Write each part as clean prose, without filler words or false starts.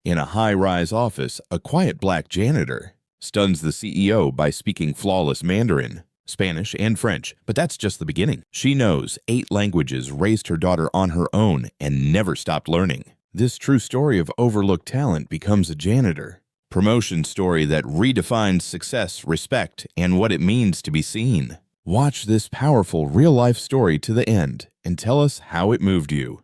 In a high-rise office, a quiet black janitor stuns the CEO by speaking flawless Mandarin, Spanish, and French, but that's just the beginning. She knows 8 languages, raised her daughter on her own, and never stopped learning. This true story of overlooked talent becomes a janitor. Promotion story that redefines success, respect, and what it means to be seen. Watch this powerful real-life story to the end and tell us how it moved you.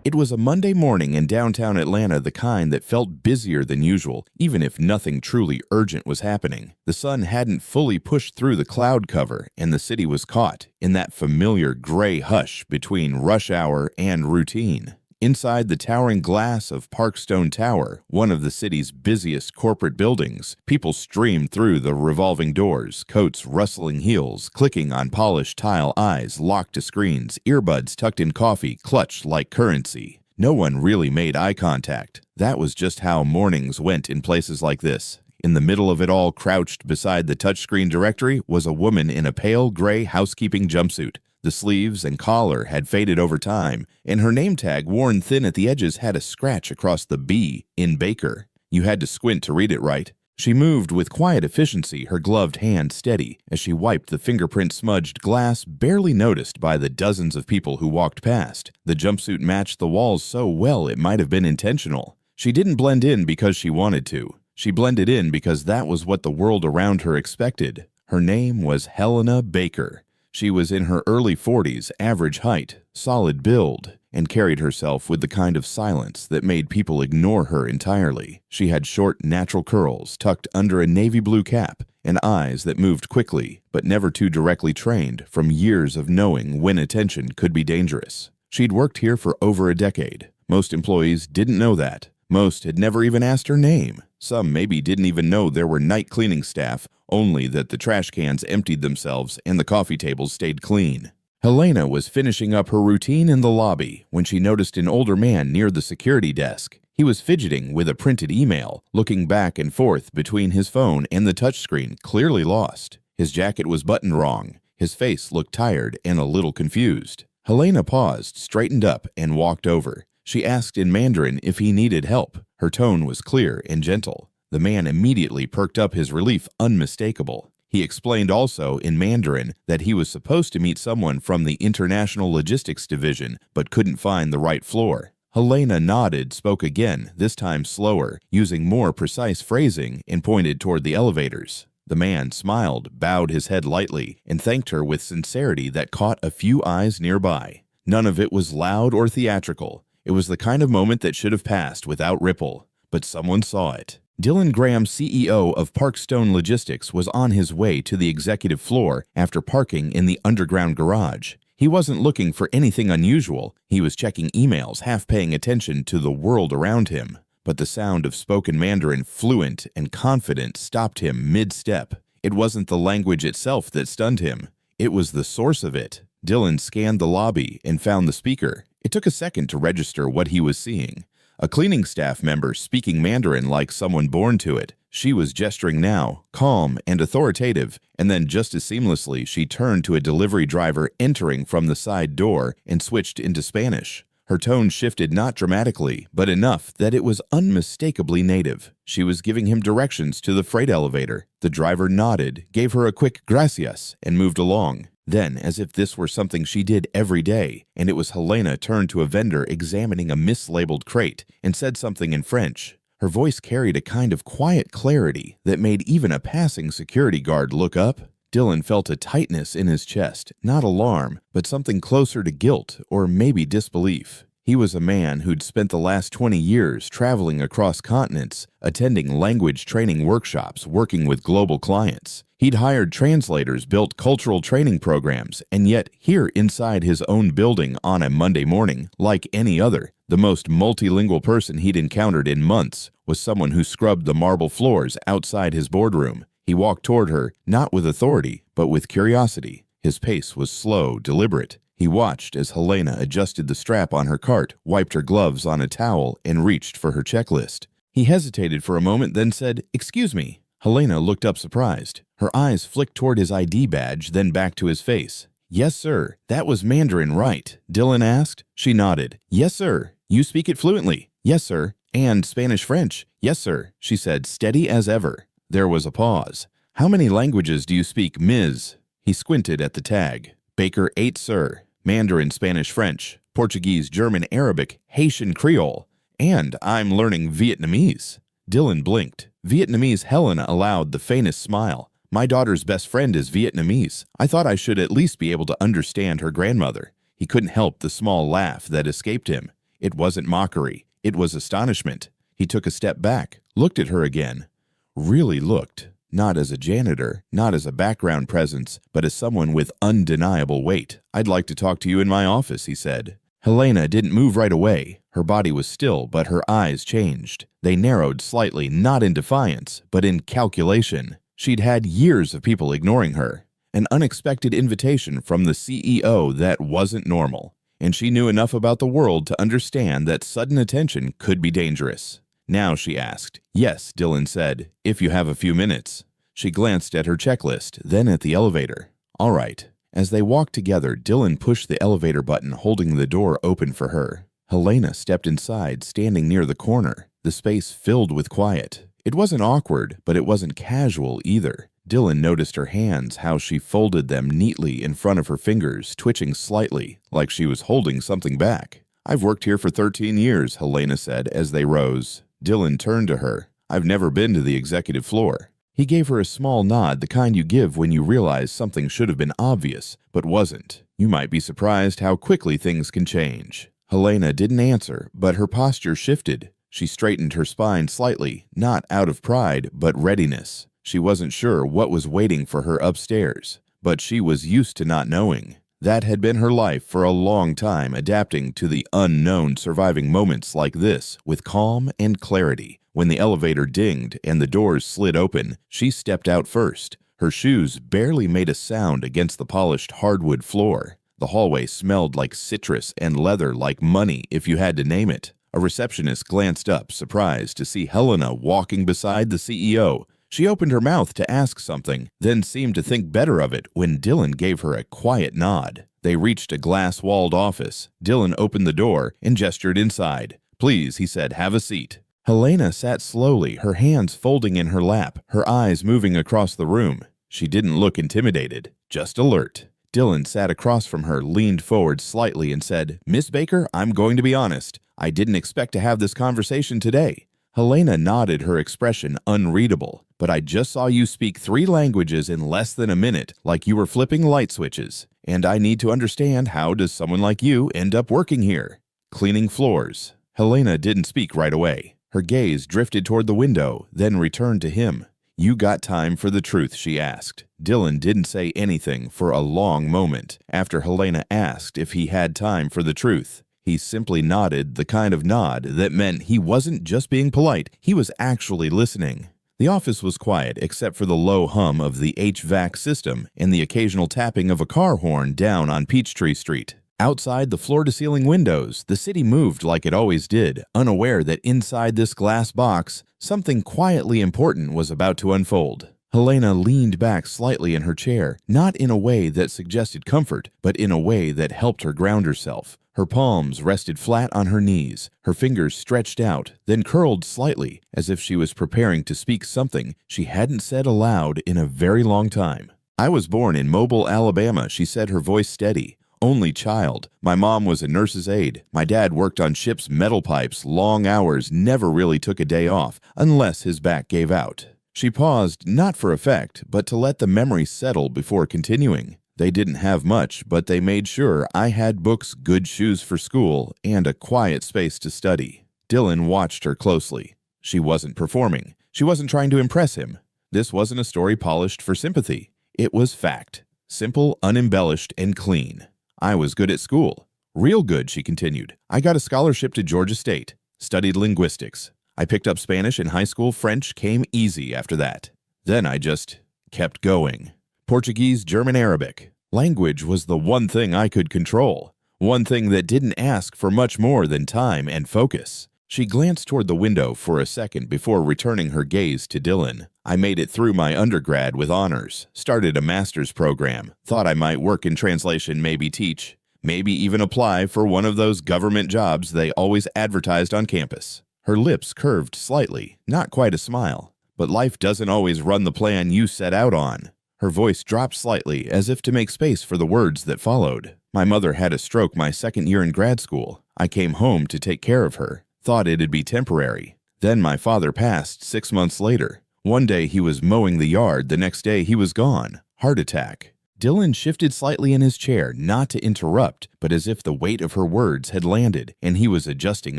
It was a Monday morning in downtown Atlanta, the kind that felt busier than usual, even if nothing truly urgent was happening. The sun hadn't fully pushed through the cloud cover, and the city was caught in that familiar gray hush between rush hour and routine. Inside the towering glass of Parkstone Tower, one of the city's busiest corporate buildings, people streamed through the revolving doors, coats rustling heels, clicking on polished tile, eyes locked to screens, earbuds tucked in coffee, clutched like currency. No one really made eye contact. That was just how mornings went in places like this. In the middle of it all, crouched beside the touchscreen directory, was a woman in a pale gray housekeeping jumpsuit. The sleeves and collar had faded over time, and her name tag, worn thin at the edges, had a scratch across the B in Baker. You had to squint to read it right. She moved with quiet efficiency, her gloved hand steady, as she wiped the fingerprint-smudged glass barely noticed by the dozens of people who walked past. The jumpsuit matched the walls so well it might have been intentional. She didn't blend in because she wanted to. She blended in because that was what the world around her expected. Her name was Helena Baker. She was in her early 40s, average height, solid build, and carried herself with the kind of silence that made people ignore her entirely. She had short, natural curls tucked under a navy blue cap and eyes that moved quickly, but never too directly trained from years of knowing when attention could be dangerous. She'd worked here for over a decade. Most employees didn't know that. Most had never even asked her name. Some maybe didn't even know there were night cleaning staff, only that the trash cans emptied themselves and the coffee tables stayed clean. Helena was finishing up her routine in the lobby when she noticed an older man near the security desk. He was fidgeting with a printed email, looking back and forth between his phone and the touchscreen, clearly lost. His jacket was buttoned wrong. His face looked tired and a little confused. Helena paused, straightened up, and walked over. She asked in Mandarin if he needed help. Her tone was clear and gentle. The man immediately perked up, his relief unmistakable. He explained also in Mandarin that he was supposed to meet someone from the International Logistics Division, but couldn't find the right floor. Helena nodded, spoke again, this time slower, using more precise phrasing, and pointed toward the elevators. The man smiled, bowed his head lightly, and thanked her with sincerity that caught a few eyes nearby. None of it was loud or theatrical. It was the kind of moment that should have passed without ripple, but someone saw it. Dylan Graham, CEO of Parkstone Logistics, was on his way to the executive floor after parking in the underground garage. He wasn't looking for anything unusual. He was checking emails, half paying attention to the world around him. But the sound of spoken Mandarin, fluent and confident, stopped him mid-step. It wasn't the language itself that stunned him. It was the source of it. Dylan scanned the lobby and found the speaker. It took a second to register what he was seeing. A cleaning staff member speaking Mandarin like someone born to it. She was gesturing now, calm and authoritative, and then just as seamlessly she turned to a delivery driver entering from the side door and switched into Spanish. Her tone shifted not dramatically, but enough that it was unmistakably native. She was giving him directions to the freight elevator. The driver nodded, gave her a quick gracias, and moved along. Then, as if this were something she did every day, and it was Helena turned to a vendor examining a mislabeled crate and said something in French. Her voice carried a kind of quiet clarity that made even a passing security guard look up. Dylan felt a tightness in his chest, not alarm, but something closer to guilt or maybe disbelief. He was a man who'd spent the last 20 years traveling across continents, attending language training workshops, working with global clients. He'd hired translators, built cultural training programs, and yet here inside his own building on a Monday morning, like any other, the most multilingual person he'd encountered in months was someone who scrubbed the marble floors outside his boardroom. He walked toward her, not with authority, but with curiosity. His pace was slow, deliberate. He watched as Helena adjusted the strap on her cart, wiped her gloves on a towel, and reached for her checklist. He hesitated for a moment, then said, "Excuse me." Helena looked up surprised. Her eyes flicked toward his ID badge, then back to his face. "Yes, sir. That was Mandarin, right?" Dylan asked. She nodded. "Yes, sir. You speak it fluently." Yes, sir. And Spanish-French. Yes, sir, she said, steady as ever. There was a pause. How many languages do you speak, Ms.? He squinted at the tag. Baker 8, sir. Mandarin, Spanish-French, Portuguese, German, Arabic, Haitian Creole. And I'm learning Vietnamese. Dylan blinked. Vietnamese. Helena allowed the faintest smile. My daughter's best friend is Vietnamese. I thought I should at least be able to understand her grandmother. He couldn't help the small laugh that escaped him. It wasn't mockery. It was astonishment. He took a step back, looked at her again. Really looked. Not as a janitor, not as a background presence, but as someone with undeniable weight. I'd like to talk to you in my office, he said. Helena didn't move right away. Her body was still, but her eyes changed. They narrowed slightly, not in defiance, but in calculation. She'd had years of people ignoring her. An unexpected invitation from the CEO that wasn't normal. And she knew enough about the world to understand that sudden attention could be dangerous. Now, she asked. Yes, Dylan said, if you have a few minutes. She glanced at her checklist, then at the elevator. All right. As they walked together, Dylan pushed the elevator button, holding the door open for her. Helena stepped inside, standing near the corner, the space filled with quiet. It wasn't awkward, but it wasn't casual either. Dylan noticed her hands, how she folded them neatly in front of her fingers, twitching slightly, like she was holding something back. I've worked here for 13 years, Helena said as they rose. Dylan turned to her. I've never been to the executive floor. He gave her a small nod, the kind you give when you realize something should have been obvious, but wasn't. You might be surprised how quickly things can change. Helena didn't answer, but her posture shifted. She straightened her spine slightly, not out of pride, but readiness. She wasn't sure what was waiting for her upstairs, but she was used to not knowing. That had been her life for a long time, adapting to the unknown, surviving moments like this with calm and clarity. When the elevator dinged and the doors slid open, she stepped out first. Her shoes barely made a sound against the polished hardwood floor. The hallway smelled like citrus and leather, like money if you had to name it. A receptionist glanced up, surprised to see Helena walking beside the CEO. She opened her mouth to ask something, then seemed to think better of it when Dylan gave her a quiet nod. They reached a glass-walled office. Dylan opened the door and gestured inside. Please, he said, have a seat. Helena sat slowly, her hands folding in her lap, her eyes moving across the room. She didn't look intimidated, just alert. Dylan sat across from her, leaned forward slightly and said, Miss Baker, I'm going to be honest. I didn't expect to have this conversation today. Helena nodded, her expression unreadable. But I just saw you speak 3 languages in less than a minute, like you were flipping light switches. And I need to understand, how does someone like you end up working here? Cleaning floors. Helena didn't speak right away. Her gaze drifted toward the window, then returned to him. You got time for the truth, she asked. Dylan didn't say anything for a long moment after Helena asked if he had time for the truth. He simply nodded, the kind of nod that meant he wasn't just being polite, he was actually listening. The office was quiet except for the low hum of the HVAC system and the occasional tapping of a car horn down on Peachtree Street. Outside the floor-to-ceiling windows, the city moved like it always did, unaware that inside this glass box, something quietly important was about to unfold. Helena leaned back slightly in her chair, not in a way that suggested comfort, but in a way that helped her ground herself. Her palms rested flat on her knees, her fingers stretched out, then curled slightly, as if she was preparing to speak something she hadn't said aloud in a very long time. I was born in Mobile, Alabama, she said, her voice steady. Only child. My mom was a nurse's aide. My dad worked on ship's metal pipes, long hours, never really took a day off, unless his back gave out. She paused, not for effect, but to let the memory settle before continuing. They didn't have much, but they made sure I had books, good shoes for school, and a quiet space to study. Dylan watched her closely. She wasn't performing. She wasn't trying to impress him. This wasn't a story polished for sympathy. It was fact. Simple, unembellished, and clean. I was good at school. Real good, she continued. I got a scholarship to Georgia State. Studied linguistics. I picked up Spanish in high school. French came easy after that. Then I just kept going. Portuguese, German, Arabic. Language was the one thing I could control. One thing that didn't ask for much more than time and focus. She glanced toward the window for a second before returning her gaze to Dylan. I made it through my undergrad with honors, started a master's program, thought I might work in translation, maybe teach. Maybe even apply for one of those government jobs they always advertised on campus. Her lips curved slightly, not quite a smile. But life doesn't always run the plan you set out on. Her voice dropped slightly, as if to make space for the words that followed. My mother had a stroke my second year in grad school. I came home to take care of her. Thought it'd be temporary. Then my father passed 6 months later. One day he was mowing the yard, the next day he was gone. Heart attack. Dylan shifted slightly in his chair, not to interrupt, but as if the weight of her words had landed, and he was adjusting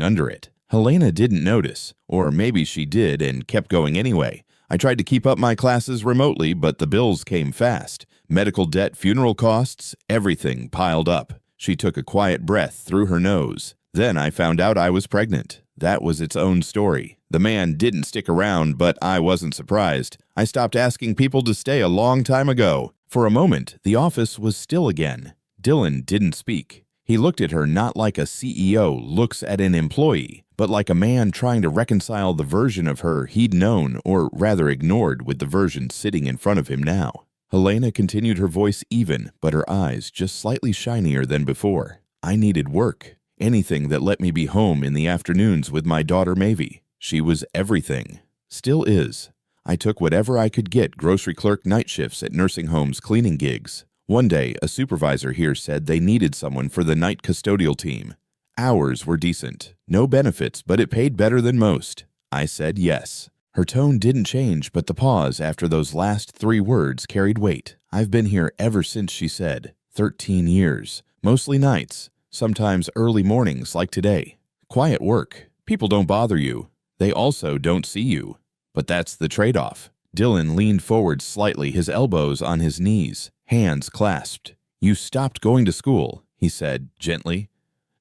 under it. Helena didn't notice, or maybe she did and kept going anyway. I tried to keep up my classes remotely, but the bills came fast. Medical debt, funeral costs, everything piled up. She took a quiet breath through her nose. Then I found out I was pregnant. That was its own story. The man didn't stick around, but I wasn't surprised. I stopped asking people to stay a long time ago. For a moment, the office was still again. Dylan didn't speak. He looked at her not like a CEO looks at an employee, but like a man trying to reconcile the version of her he'd known, or rather ignored, with the version sitting in front of him now. Helena continued, her voice even, but her eyes just slightly shinier than before. I needed work. Anything that let me be home in the afternoons with my daughter Mavie. She was everything. Still is. I took whatever I could get, grocery clerk night shifts at nursing homes, cleaning gigs. One day, a supervisor here said they needed someone for the night custodial team. Hours were decent. No benefits, but it paid better than most. I said yes. Her tone didn't change, but the pause after those last 3 words carried weight. I've been here ever since, she said. 13 years. Mostly nights. Sometimes early mornings like today. Quiet work. People don't bother you. They also don't see you. But that's the trade-off. Dylan leaned forward slightly, his elbows on his knees, hands clasped. You stopped going to school, he said gently.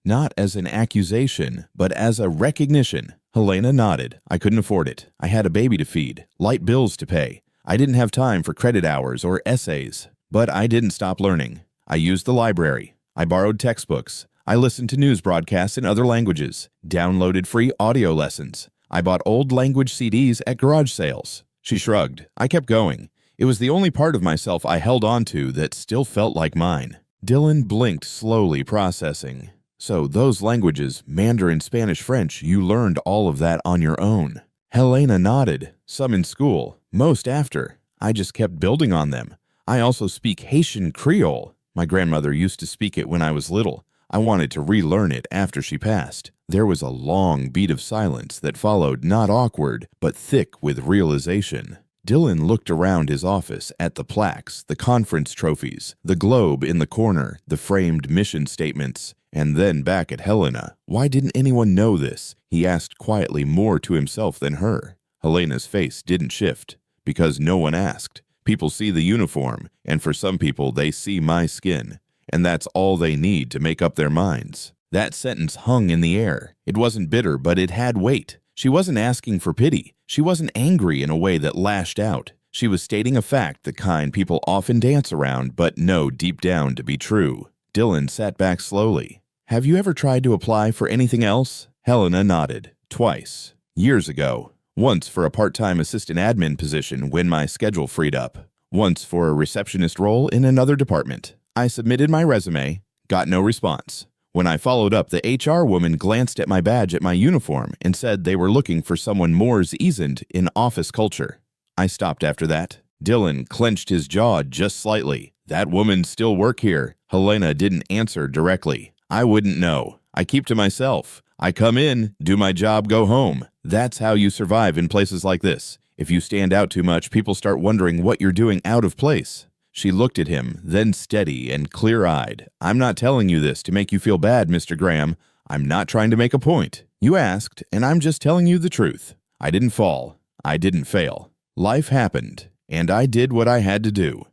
Not as an accusation, but as a recognition. Helena nodded. I couldn't afford it. I had a baby to feed, light bills to pay. I didn't have time for credit hours or essays. But I didn't stop learning. I used the library. I borrowed textbooks. I listened to news broadcasts in other languages, downloaded free audio lessons. I bought old language CDs at garage sales. She shrugged. I kept going. It was the only part of myself I held on to that still felt like mine. Dylan blinked slowly, processing. So those languages, Mandarin, Spanish, French, you learned all of that on your own. Helena nodded. Some in school, most after. I just kept building on them. I also speak Haitian Creole. My grandmother used to speak it when I was little. I wanted to relearn it after she passed. There was a long beat of silence that followed, not awkward, but thick with realization. Dylan looked around his office at the plaques, the conference trophies, the globe in the corner, the framed mission statements, and then back at Helena. Why didn't anyone know this? He asked quietly, more to himself than her. Helena's face didn't shift, because no one asked. People see the uniform, and for some people they see my skin. And that's all they need to make up their minds. That sentence hung in the air. It wasn't bitter, but it had weight. She wasn't asking for pity. She wasn't angry in a way that lashed out. She was stating a fact, the kind people often dance around, but know deep down to be true. Dylan sat back slowly. Have you ever tried to apply for anything else? Helena nodded. Twice. Years ago. Once for a part-time assistant admin position when my schedule freed up. Once for a receptionist role in another department. I submitted my resume, got no response. When I followed up, the HR woman glanced at my badge at my uniform and said they were looking for someone more seasoned in office culture. I stopped after that. Dylan clenched his jaw just slightly. That woman still work here. Helena didn't answer directly. I wouldn't know. I keep to myself. I come in, do my job, go home. That's how you survive in places like this. If you stand out too much, people start wondering what you're doing out of place. She looked at him, then steady and clear-eyed. I'm not telling you this to make you feel bad, Mr. Graham. I'm not trying to make a point. You asked, and I'm just telling you the truth. I didn't fall. I didn't fail. Life happened, and I did what I had to do.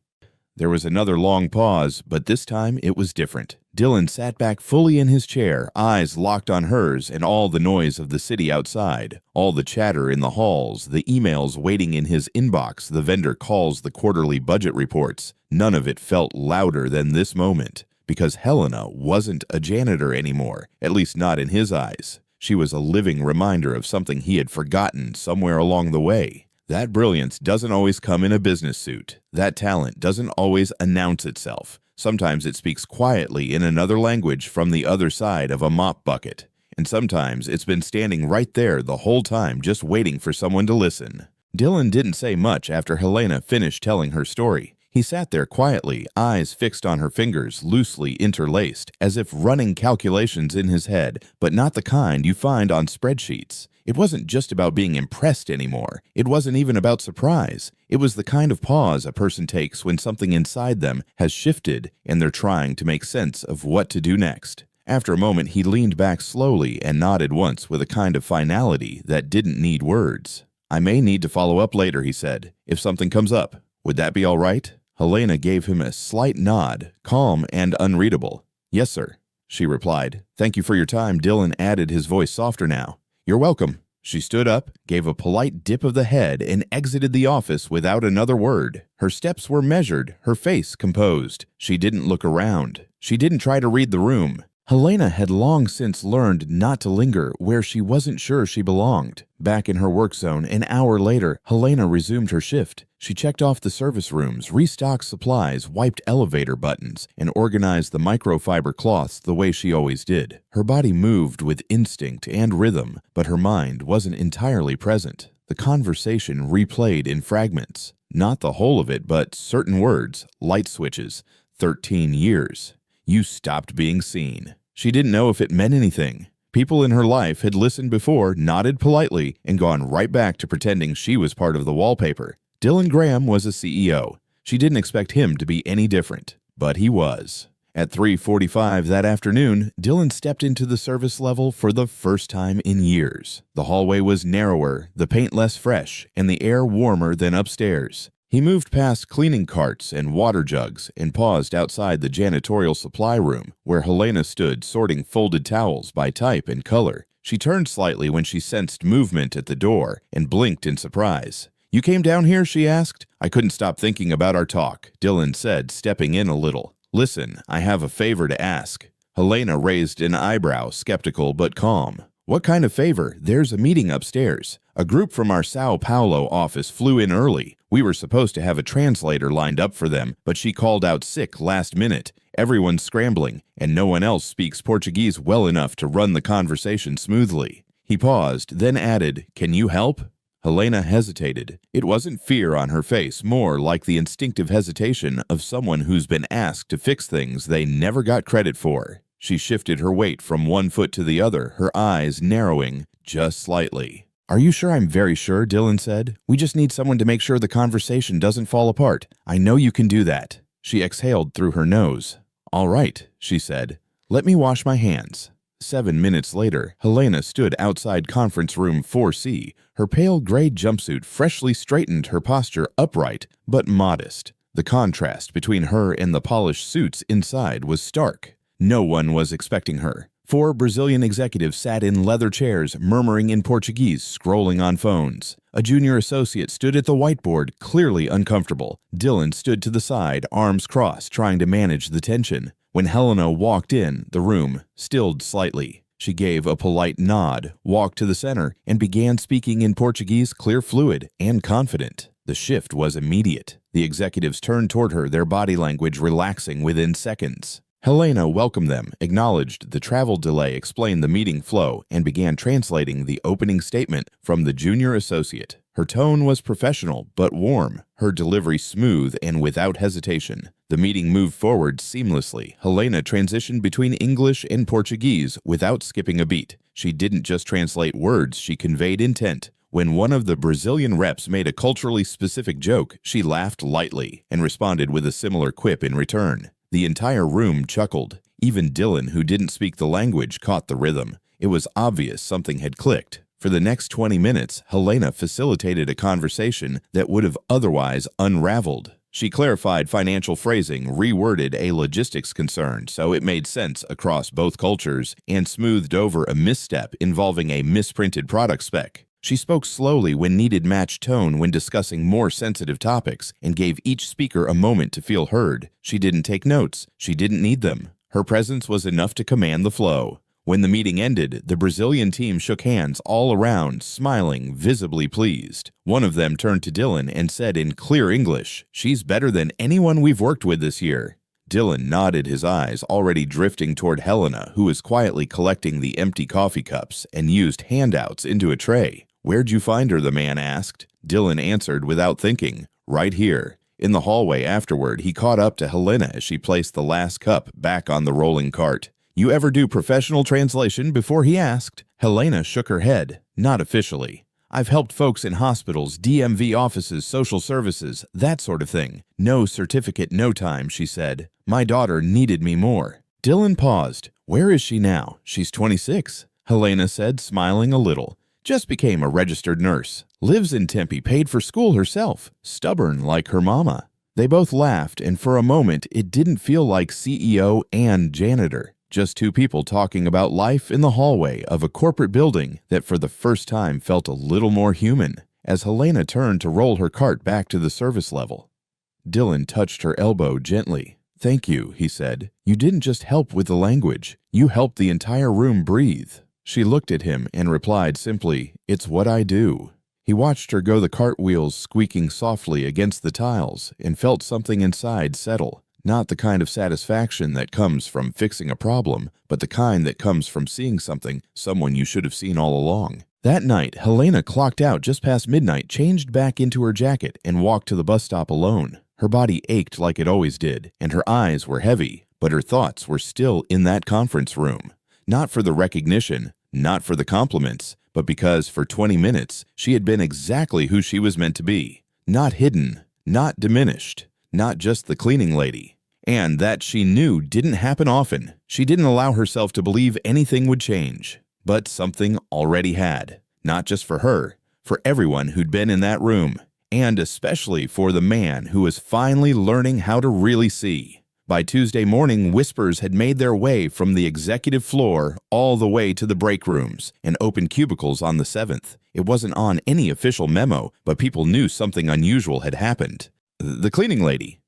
There was another long pause, but this time it was different. Dylan sat back fully in his chair, eyes locked on hers, and all the noise of the city outside, all the chatter in the halls, the emails waiting in his inbox, the vendor calls, the quarterly budget reports. None of it felt louder than this moment, because Helena wasn't a janitor anymore, at least not in his eyes. She was a living reminder of something he had forgotten somewhere along the way. That brilliance doesn't always come in a business suit. That talent doesn't always announce itself. Sometimes it speaks quietly in another language from the other side of a mop bucket. And sometimes it's been standing right there the whole time just waiting for someone to listen. Dylan didn't say much after Helena finished telling her story. He sat there quietly, eyes fixed on her fingers, loosely interlaced, as if running calculations in his head, but not the kind you find on spreadsheets. It wasn't just about being impressed anymore. It wasn't even about surprise. It was the kind of pause a person takes when something inside them has shifted and they're trying to make sense of what to do next. After a moment, he leaned back slowly and nodded once with a kind of finality that didn't need words. "I may need to follow up later," he said, "if something comes up. Would that be all right?" Helena gave him a slight nod, calm and unreadable. "Yes, sir," she replied. "Thank you for your time." Dylan added, his voice softer now. "You're welcome." She stood up, gave a polite dip of the head, and exited the office without another word. Her steps were measured, her face composed. She didn't look around. She didn't try to read the room. Helena had long since learned not to linger where she wasn't sure she belonged. Back in her work zone, an hour later, Helena resumed her shift. She checked off the service rooms, restocked supplies, wiped elevator buttons, and organized the microfiber cloths the way she always did. Her body moved with instinct and rhythm, but her mind wasn't entirely present. The conversation replayed in fragments. Not the whole of it, but certain words, light switches. 13 years. You stopped being seen. She didn't know if it meant anything. People in her life had listened before, nodded politely, and gone right back to pretending she was part of the wallpaper. Dylan Graham was a CEO. She didn't expect him to be any different, but he was. At 3:45 that afternoon, Dylan stepped into the service level for the first time in years. The hallway was narrower, the paint less fresh, and the air warmer than upstairs. He moved past cleaning carts and water jugs and paused outside the janitorial supply room, where Helena stood sorting folded towels by type and color. She turned slightly when she sensed movement at the door and blinked in surprise. "You came down here?" she asked. "I couldn't stop thinking about our talk," Dylan said, stepping in a little. "Listen, I have a favor to ask." Helena raised an eyebrow, skeptical but calm. "What kind of favor? There's a meeting upstairs. A group from our Sao Paulo office flew in early. We were supposed to have a translator lined up for them, but she called out sick last minute. Everyone's scrambling, and no one else speaks Portuguese well enough to run the conversation smoothly." He paused, then added, "Can you help?" Helena hesitated. It wasn't fear on her face, more like the instinctive hesitation of someone who's been asked to fix things they never got credit for. She shifted her weight from one foot to the other, her eyes narrowing just slightly. "Are you sure?" "I'm very sure," Dylan said. "We just need someone to make sure the conversation doesn't fall apart. I know you can do that." She exhaled through her nose. "All right," she said. "Let me wash my hands." 7 minutes later, Helena stood outside conference room 4C. Her pale gray jumpsuit freshly straightened her posture upright, but modest. The contrast between her and the polished suits inside was stark. No one was expecting her. 4 Brazilian executives sat in leather chairs, murmuring in Portuguese, scrolling on phones. A junior associate stood at the whiteboard, clearly uncomfortable. Dylan stood to the side, arms crossed, trying to manage the tension. When Helena walked in, the room stilled slightly. She gave a polite nod, walked to the center, and began speaking in Portuguese, clear, fluid, and confident. The shift was immediate. The executives turned toward her, their body language relaxing within seconds. Helena welcomed them, acknowledged the travel delay, explained the meeting flow, and began translating the opening statement from the junior associate. Her tone was professional but warm, her delivery smooth and without hesitation. The meeting moved forward seamlessly. Helena transitioned between English and Portuguese without skipping a beat. She didn't just translate words, she conveyed intent. When one of the Brazilian reps made a culturally specific joke, she laughed lightly and responded with a similar quip in return. The entire room chuckled. Even Dylan, who didn't speak the language, caught the rhythm. It was obvious something had clicked. For the next 20 minutes, Helena facilitated a conversation that would have otherwise unraveled. She clarified financial phrasing, reworded a logistics concern so it made sense across both cultures, and smoothed over a misstep involving a misprinted product spec. She spoke slowly when needed, matched tone when discussing more sensitive topics, and gave each speaker a moment to feel heard. She didn't take notes. She didn't need them. Her presence was enough to command the flow. When the meeting ended, the Brazilian team shook hands all around, smiling, visibly pleased. One of them turned to Dylan and said in clear English, "She's better than anyone we've worked with this year." Dylan nodded, his eyes already drifting toward Helena, who was quietly collecting the empty coffee cups and used handouts into a tray. "Where'd you find her?" the man asked. Dylan answered without thinking, "Right here." In the hallway afterward, he caught up to Helena as she placed the last cup back on the rolling cart. "You ever do professional translation before?" he asked. Helena shook her head. "Not officially. I've helped folks in hospitals, DMV offices, social services, that sort of thing. No certificate, no time," she said. "My daughter needed me more." Dylan paused. "Where is she now?" "She's 26, Helena said, smiling a little. "Just became a registered nurse. Lives in Tempe, paid for school herself. Stubborn like her mama." They both laughed, and for a moment it didn't feel like CEO and janitor. Just two people talking about life in the hallway of a corporate building that for the first time felt a little more human. As Helena turned to roll her cart back to the service level, Dylan touched her elbow gently. "Thank you," he said. "You didn't just help with the language. You helped the entire room breathe." She looked at him and replied simply, "It's what I do." He watched her go the cartwheels, squeaking softly against the tiles, and felt something inside settle. Not the kind of satisfaction that comes from fixing a problem, but the kind that comes from seeing someone you should have seen all along. That night, Helena clocked out just past midnight, changed back into her jacket, and walked to the bus stop alone. Her body ached like it always did, and her eyes were heavy, but her thoughts were still in that conference room. Not for the recognition, not for the compliments, but because for 20 minutes she had been exactly who she was meant to be. Not hidden, not diminished, not just the cleaning lady. And that she knew didn't happen often. She didn't allow herself to believe anything would change. But something already had. Not just for her, for everyone who'd been in that room. And especially for the man who was finally learning how to really see. By Tuesday morning, whispers had made their way from the executive floor all the way to the break rooms and open cubicles on the 7th. It wasn't on any official memo, but people knew something unusual had happened. The cleaning lady.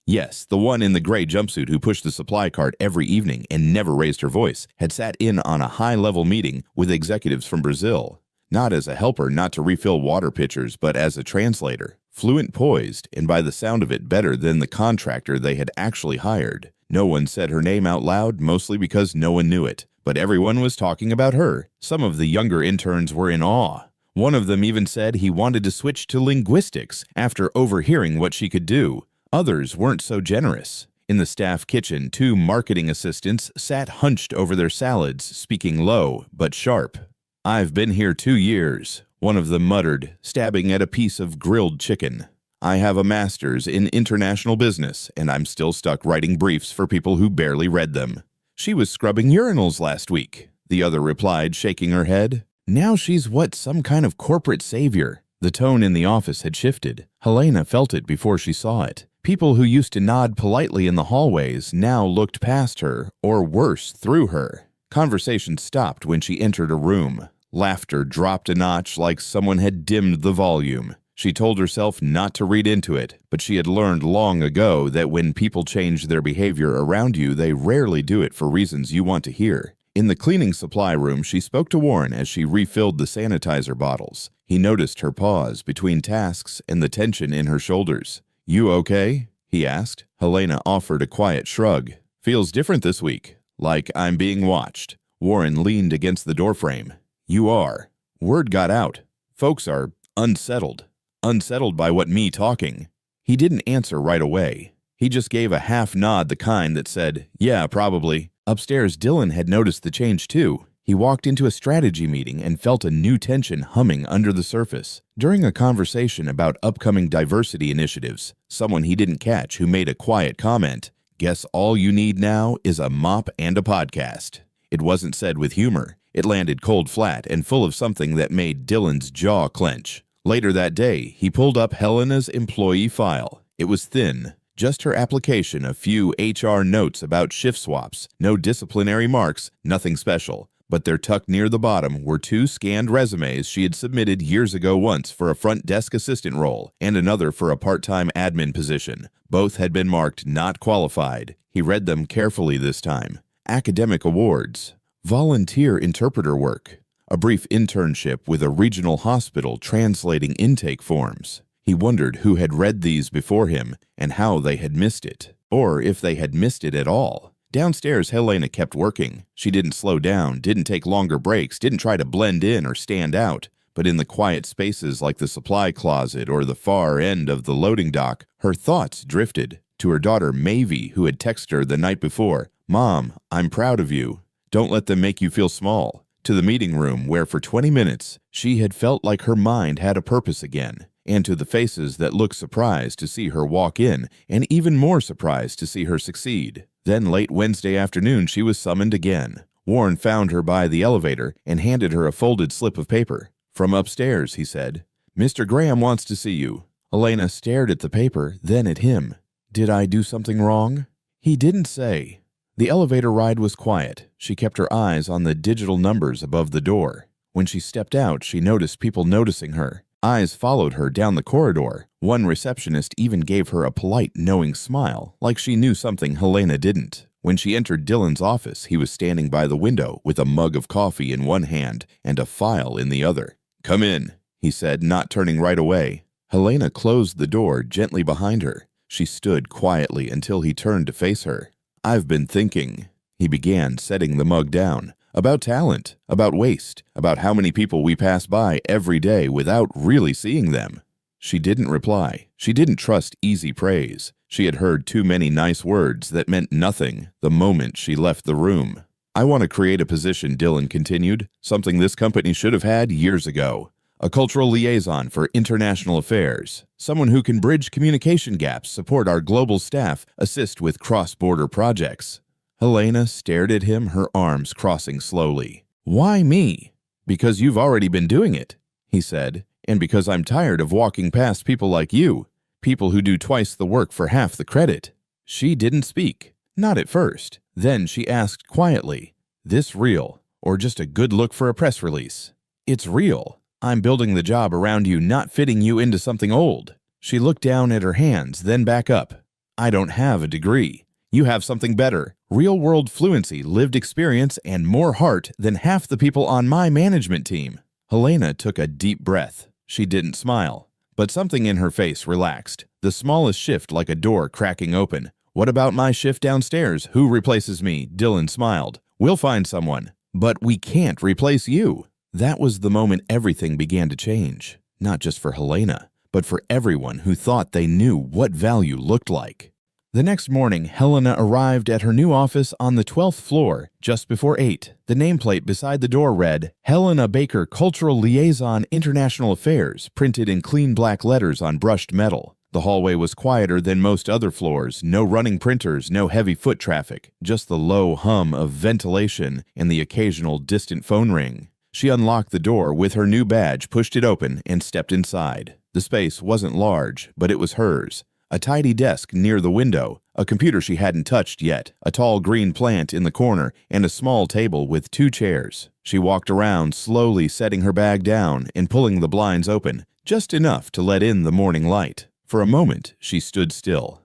Yes, the one in the gray jumpsuit who pushed the supply cart every evening and never raised her voice, had sat in on a high-level meeting with executives from Brazil. Not as a helper, not to refill water pitchers, but as a translator. Fluent, poised, and by the sound of it better than the contractor they had actually hired. No one said her name out loud, mostly because no one knew it. But everyone was talking about her. Some of the younger interns were in awe. One of them even said he wanted to switch to linguistics after overhearing what she could do. Others weren't so generous. In the staff kitchen, two marketing assistants sat hunched over their salads, speaking low but sharp. "I've been here 2 years, one of them muttered, stabbing at a piece of grilled chicken. "I have a master's in international business, and I'm still stuck writing briefs for people who barely read them." "She was scrubbing urinals last week," the other replied, shaking her head. "Now she's some kind of corporate savior." The tone in the office had shifted. Helena felt it before she saw it. People who used to nod politely in the hallways now looked past her, or worse, through her. Conversation stopped when she entered a room. Laughter dropped a notch like someone had dimmed the volume. She told herself not to read into it, but she had learned long ago that when people change their behavior around you, they rarely do it for reasons you want to hear. In the cleaning supply room, she spoke to Warren as she refilled the sanitizer bottles. He noticed her pause between tasks and the tension in her shoulders. "You okay?" he asked. Helena offered a quiet shrug. "Feels different this week, like I'm being watched." Warren leaned against the doorframe. "You are. Word got out. Folks are unsettled. Unsettled by me talking." He didn't answer right away. He just gave a half nod, the kind that said, "Yeah, probably." Upstairs, Dylan had noticed the change too. He walked into a strategy meeting and felt a new tension humming under the surface. During a conversation about upcoming diversity initiatives, someone he didn't catch who made a quiet comment, "Guess all you need now is a mop and a podcast." It wasn't said with humor. It landed cold flat and full of something that made Dylan's jaw clench. Later that day, he pulled up Helena's employee file. It was thin. Just her application, a few HR notes about shift swaps, no disciplinary marks, nothing special. But there tucked near the bottom were 2 scanned resumes she had submitted years ago, once for a front desk assistant role and another for a part-time admin position. Both had been marked not qualified. He read them carefully this time. Academic awards, volunteer interpreter work, a brief internship with a regional hospital translating intake forms. He wondered who had read these before him and how they had missed it. or if they had missed it at all. Downstairs, Helena kept working. She didn't slow down, didn't take longer breaks, didn't try to blend in or stand out. But in the quiet spaces like the supply closet or the far end of the loading dock, her thoughts drifted to her daughter Mavie, who had texted her the night before, "Mom, I'm proud of you. Don't let them make you feel small." To the meeting room where for 20 minutes she had felt like her mind had a purpose again, and to the faces that looked surprised to see her walk in and even more surprised to see her succeed. Then late Wednesday afternoon she was summoned again. Warren found her by the elevator and handed her a folded slip of paper. "From upstairs," he said. "Mr. Graham wants to see you." Helena stared at the paper, then at him. "Did I do something wrong?" He didn't say. The elevator ride was quiet. She kept her eyes on the digital numbers above the door. When she stepped out, she noticed people noticing her. Eyes followed her down the corridor. One receptionist even gave her a polite, knowing smile, like she knew something Helena didn't. When she entered Dylan's office, he was standing by the window with a mug of coffee in one hand and a file in the other. "Come in," he said, not turning right away. Helena closed the door gently behind her. She stood quietly until he turned to face her. "I've been thinking," he began, setting the mug down, "about talent, about waste, about how many people we pass by every day without really seeing them." She didn't reply. She didn't trust easy praise. She had heard too many nice words that meant nothing the moment she left the room. "I want to create a position," Dylan continued, "something this company should have had years ago. A cultural liaison for international affairs, someone who can bridge communication gaps, support our global staff, assist with cross-border projects." Helena stared at him, her arms crossing slowly. "Why me?" "Because you've already been doing it," he said, "and because I'm tired of walking past people like you, people who do twice the work for half the credit." She didn't speak, not at first. Then she asked quietly, "This real, or just a good look for a press release?" "It's real. I'm building the job around you, not fitting you into something old." She looked down at her hands, then back up. "I don't have a degree. You have something better. Real-world fluency, lived experience, and more heart than half the people on my management team." Helena took a deep breath. She didn't smile, but something in her face relaxed. The smallest shift like a door cracking open. "What about my shift downstairs? Who replaces me?" Dylan smiled. "We'll find someone. But we can't replace you." That was the moment everything began to change, not just for Helena, but for everyone who thought they knew what value looked like. The next morning, Helena arrived at her new office on the 12th floor just before 8. The nameplate beside the door read, "Helena Baker, Cultural Liaison, International Affairs," printed in clean black letters on brushed metal. The hallway was quieter than most other floors, no running printers, no heavy foot traffic, just the low hum of ventilation and the occasional distant phone ring. She unlocked the door with her new badge, pushed it open, and stepped inside. The space wasn't large, but it was hers. A tidy desk near the window, a computer she hadn't touched yet, a tall green plant in the corner, and a small table with 2 chairs. She walked around, slowly setting her bag down and pulling the blinds open, just enough to let in the morning light. For a moment, she stood still,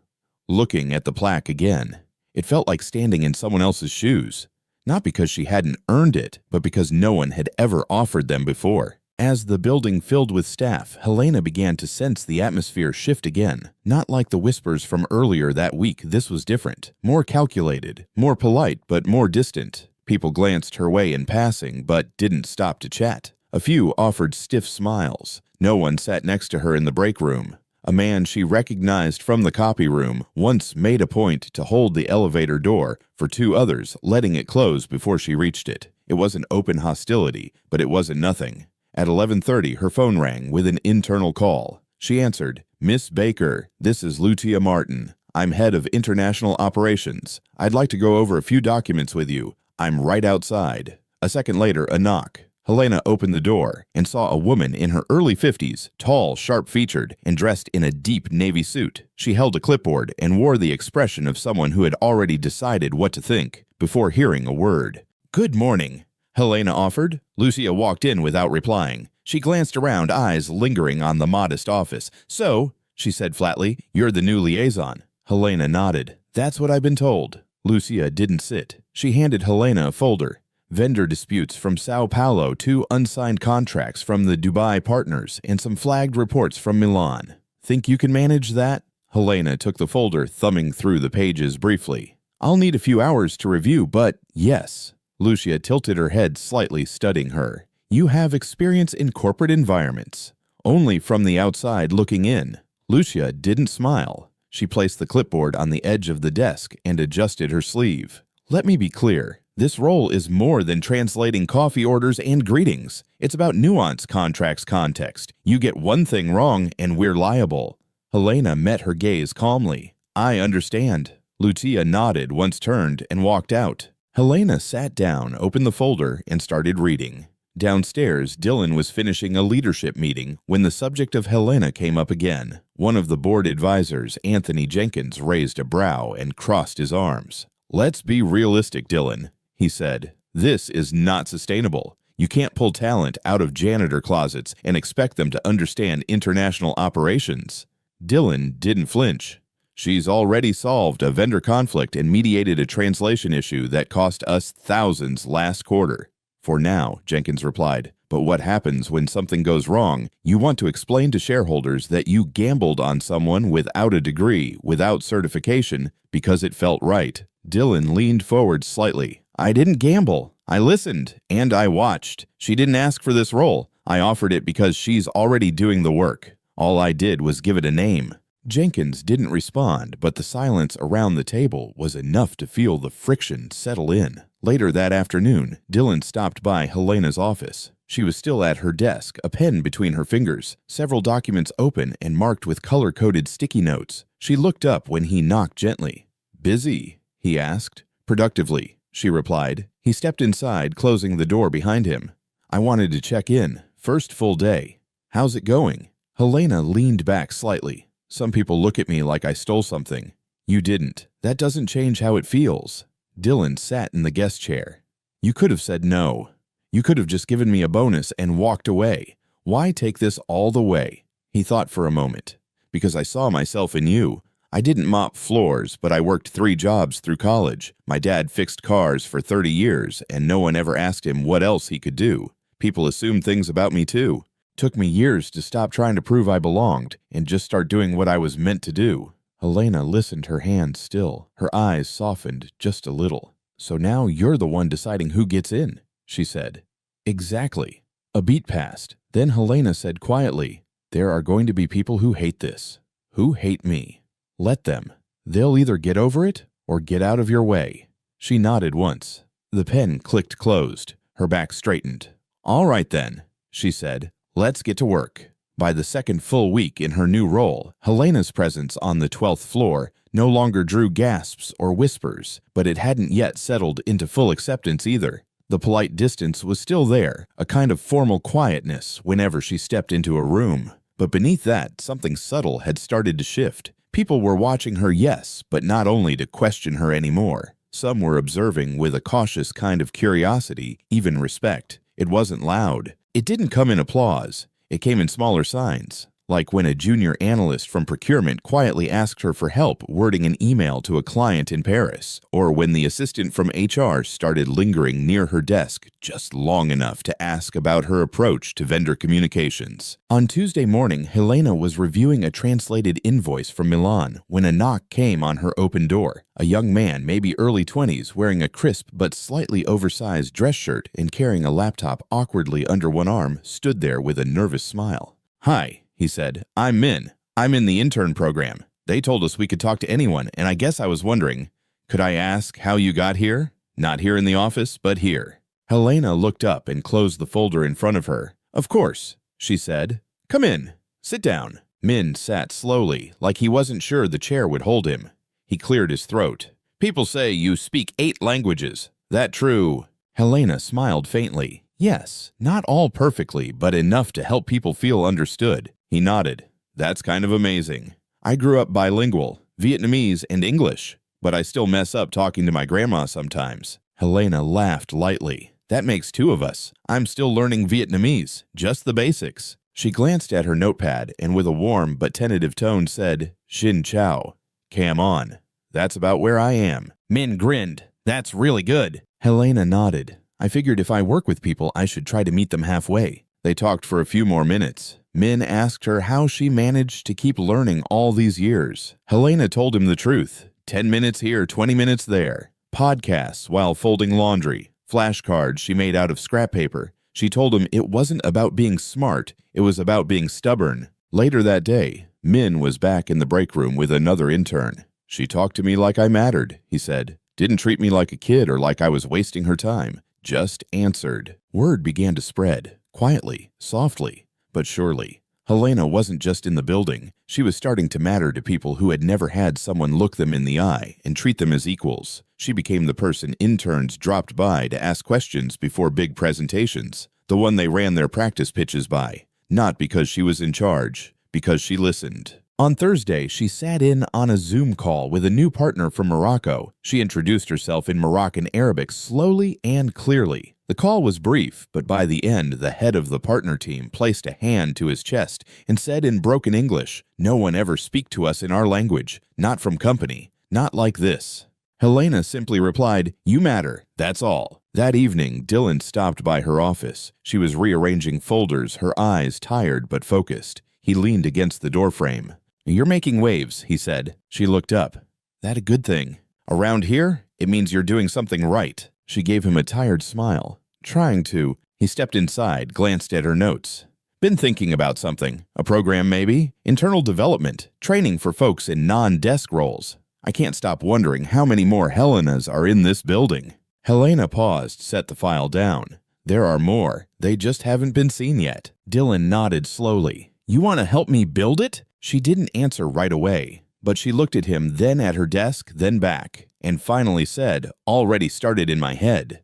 looking at the plaque again. It felt like standing in someone else's shoes. Not because she hadn't earned it, but because no one had ever offered them before. As the building filled with staff, Helena began to sense the atmosphere shift again. Not like the whispers from earlier that week, this was different. More calculated, more polite, but more distant. People glanced her way in passing, but didn't stop to chat. A few offered stiff smiles. No one sat next to her in the break room. A man she recognized from the copy room once made a point to hold the elevator door for 2 others, letting it close before she reached it. It wasn't open hostility, but it wasn't nothing. At 11:30, her phone rang with an internal call. She answered, "Miss Baker, this is Lucia Martin. I'm head of international operations. I'd like to go over a few documents with you. I'm right outside." A second later, a knock. Helena opened the door and saw a woman in her early 50s, tall, sharp-featured, and dressed in a deep navy suit. She held a clipboard and wore the expression of someone who had already decided what to think before hearing a word. "Good morning," Helena offered. Lucia walked in without replying. She glanced around, eyes lingering on the modest office. "So," she said flatly, "you're the new liaison." Helena nodded. "That's what I've been told." Lucia didn't sit. She handed Helena a folder. Vendor disputes from Sao Paulo, 2 unsigned contracts from the Dubai partners, and some flagged reports from Milan. "Think you can manage that?" Helena took the folder, thumbing through the pages briefly. I'll need a few hours to review, but yes. Lucia tilted her head slightly, studying her. You have experience in corporate environments. Only from the outside looking in. Lucia didn't smile. She placed the clipboard on the edge of the desk and adjusted her sleeve. Let me be clear. This role is more than translating coffee orders and greetings. It's about nuance, contracts, context. You get one thing wrong and we're liable. Helena met her gaze calmly. I understand. Lucia nodded, once turned, and walked out. Helena sat down, opened the folder, and started reading. Downstairs, Dylan was finishing a leadership meeting when the subject of Helena came up again. One of the board advisors, Anthony Jenkins, raised a brow and crossed his arms. Let's be realistic, Dylan, he said. This is not sustainable. You can't pull talent out of janitor closets and expect them to understand international operations. Dylan didn't flinch. She's already solved a vendor conflict and mediated a translation issue that cost us thousands last quarter. For now, Jenkins replied, but what happens when something goes wrong? You want to explain to shareholders that you gambled on someone without a degree, without certification, because it felt right. Dylan leaned forward slightly. I didn't gamble. I listened, and I watched. She didn't ask for this role. I offered it because she's already doing the work. All I did was give it a name. Jenkins didn't respond, but the silence around the table was enough to feel the friction settle in. Later that afternoon, Dylan stopped by Helena's office. She was still at her desk, a pen between her fingers, several documents open and marked with color-coded sticky notes. She looked up when he knocked gently. Busy? He asked. Productively, she replied. He stepped inside, closing the door behind him. I wanted to check in. First full day. How's it going? Helena leaned back slightly. Some people look at me like I stole something. You didn't. That doesn't change how it feels. Dylan sat in the guest chair. You could have said no. You could have just given me a bonus and walked away. Why take this all the way? He thought for a moment. Because I saw myself in you. I didn't mop floors, but I worked 3 jobs through college. My dad fixed cars for 30 years, and no one ever asked him what else he could do. People assumed things about me too. Took me years to stop trying to prove I belonged and just start doing what I was meant to do. Helena listened, her hands still. Her eyes softened just a little. So now you're the one deciding who gets in, she said. Exactly. A beat passed. Then Helena said quietly, there are going to be people who hate this. Who hate me. Let them. They'll either get over it or get out of your way. She nodded once. The pen clicked closed. Her back straightened. All right then, she said. Let's get to work. By the second full week in her new role, Helena's presence on the 12th floor no longer drew gasps or whispers, but it hadn't yet settled into full acceptance either. The polite distance was still there, a kind of formal quietness whenever she stepped into a room. But beneath that, something subtle had started to shift. People were watching her, yes, but not only to question her anymore. Some were observing with a cautious kind of curiosity, even respect. It wasn't loud. It didn't come in applause. It came in smaller signs, like when a junior analyst from procurement quietly asked her for help wording an email to a client in Paris, or when the assistant from HR started lingering near her desk just long enough to ask about her approach to vendor communications. On Tuesday morning, Helena was reviewing a translated invoice from Milan when a knock came on her open door. A young man, maybe early 20s, wearing a crisp but slightly oversized dress shirt and carrying a laptop awkwardly under one arm, stood there with a nervous smile. Hi, he said. I'm Min. I'm in the intern program. They told us we could talk to anyone, and I guess I was wondering, could I ask how you got here? Not here in the office, but here. Helena looked up and closed the folder in front of her. Of course, she said. Come in. Sit down. Min sat slowly, like he wasn't sure the chair would hold him. He cleared his throat. People say you speak 8 languages. That true? Helena smiled faintly. Yes, not all perfectly, but enough to help people feel understood. He nodded. That's kind of amazing. I grew up bilingual, Vietnamese and English, but I still mess up talking to my grandma sometimes. Helena laughed lightly. That makes 2 of us. I'm still learning Vietnamese, just the basics. She glanced at her notepad and with a warm but tentative tone said, Xin Chao. Cam on. That's about where I am. Min grinned. That's really good. Helena nodded. I figured if I work with people, I should try to meet them halfway. They talked for a few more minutes. Min asked her how she managed to keep learning all these years. Helena told him the truth. 10 minutes here, 20 minutes there. Podcasts while folding laundry. Flashcards she made out of scrap paper. She told him it wasn't about being smart, it was about being stubborn. Later that day, Min was back in the break room with another intern. She talked to me like I mattered, he said. Didn't treat me like a kid or like I was wasting her time. Just answered. Word began to spread, quietly, softly, but surely. Helena wasn't just in the building. She was starting to matter to people who had never had someone look them in the eye and treat them as equals. She became the person interns dropped by to ask questions before big presentations, the one they ran their practice pitches by. Not because she was in charge, because she listened. On Thursday, she sat in on a Zoom call with a new partner from Morocco. She introduced herself in Moroccan Arabic slowly and clearly. The call was brief, but by the end, the head of the partner team placed a hand to his chest and said in broken English, "No one ever speak to us in our language, not from company, not like this." Helena simply replied, "You matter, that's all." That evening, Dylan stopped by her office. She was rearranging folders, her eyes tired but focused. He leaned against the doorframe. "You're making waves," he said. She looked up. "That a good thing? Around here, it means you're doing something right." She gave him a tired smile. "Trying to." He stepped inside, glanced at her notes. "Been thinking about something. A program maybe? Internal development, training for folks in non-desk roles. I can't stop wondering how many more Helenas are in this building." Helena paused, set the file down. "There are more. They just haven't been seen yet." Dylan nodded slowly. "You want to help me build it?" She didn't answer right away, but she looked at him, then at her desk, then back, and finally said, "Already started in my head."